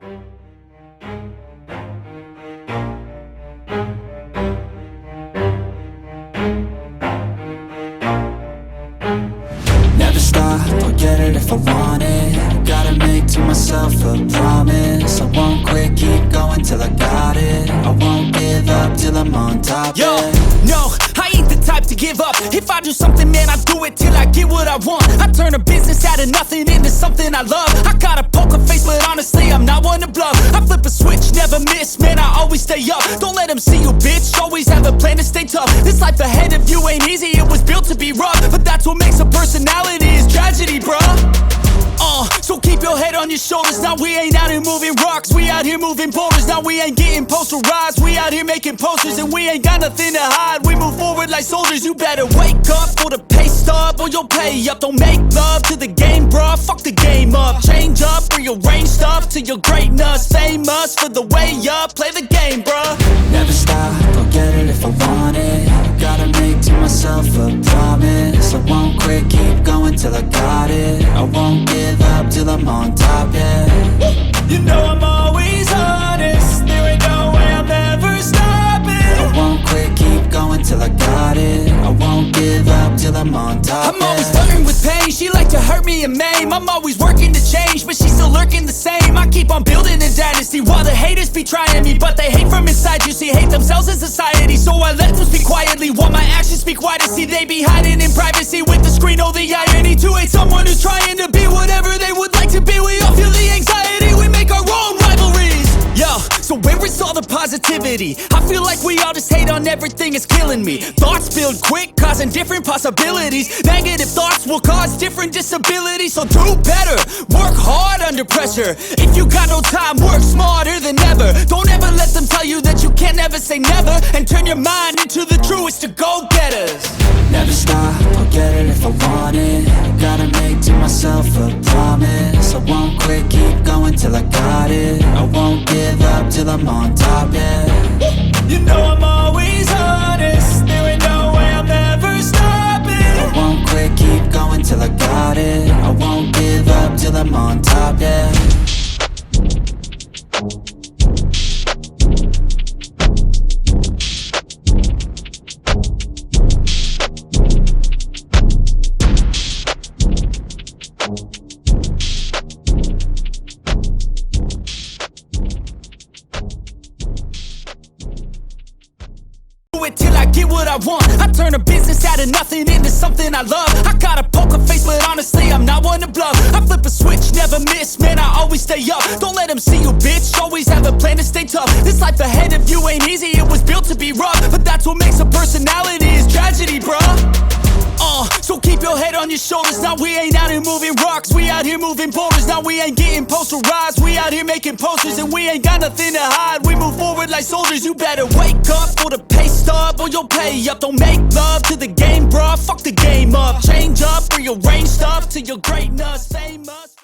Never stop, I'll get it if I want it. Gotta make to myself a promise. I won't quit, keep going till I got it. I won't give up till I'm on top. Yo, yeah. no, I ain't the type to give up. If I do something, man, I do it till I get what I want. I turn a business out of nothing into something I love. I got a poker face, but honestly, I'm not one to bluff. I flip a switch, never miss, man, I always stay up. Don't let them see you, bitch, always have a plan to stay tough. This life ahead of you ain't easy, it was built to be rough. But that's what makes a personality, is tragedy, bruh. So keep your head on your shoulders. Now we ain't out here moving rocks, we out here moving boulders. Now we ain't getting posterized, we out here making posters. And we ain't got nothing to hide, we move forward like soldiers. You better wake up for the pay stub, or you'll pay up. Don't make love to the game, bruh, fuck the game up. Change up, rearrange stuff to your greatness. Famous for the way up, play the game, bruh. Never stop, I'll get it if I want it. Gotta make to myself a promise. I won't quit, keep going till I got it. I won't give up till I'm on top, yeah. You know I'm always honest, there ain't no way I'm ever stopping. I won't quit, keep going till I got it. I won't give up till I'm on top, I'm always flirting with pain, she like to hurt me and maim. I'm always working to change, but she's still lurking the same. I keep on building a dynasty while the haters be trying me. But they hate from inside, you see, hate themselves in society. So I let them speak quietly while my actions speak wider. See, they be hiding in privacy with the screen, oh the irony. To hate someone who's trying to be whatever they would like to be. We all feel the anxiety, we make our own rivalries. Yo, so where is all the positivity? I feel like we all just hate on everything, it's killing me. Thoughts build quick, causing different possibilities. Negative thoughts will cause different disabilities. So do better, work hard under pressure. If you got no time, work smarter than ever. Don't ever let them tell you that you can't never say never. And turn your mind into the truest of go-getters. Never stop, I'll get it if I want it. Gotta make to myself a promise. I won't quit, keep going till I got it. I won't give up till I'm on top, yeah. You know I'm always honest, there ain't no way I'm ever stopping. I won't quit, keep going till I got it. I won't give up till I'm on top, yeah. Till I get what I want. I turn a business out of nothing into something I love. I got a poker face, but honestly, I'm not one to bluff. I flip a switch, never miss, man, I always stay up. Don't let them see you, bitch, always have a plan to stay tough. This life ahead of you ain't easy, it was built to be rough. But that's what makes a personality, is tragedy, bruh. So keep your head on your shoulders. Now we ain't out here moving rocks, we out here moving boulders. Now we ain't getting posterized, we out here making posters. And we ain't got nothing to hide, we move forward like soldiers. You better wake up for the pay stub, or you'll pay up. Don't make love to the game, bruh, fuck the game up. Change up, rearrange stuff to your greatness. Famous.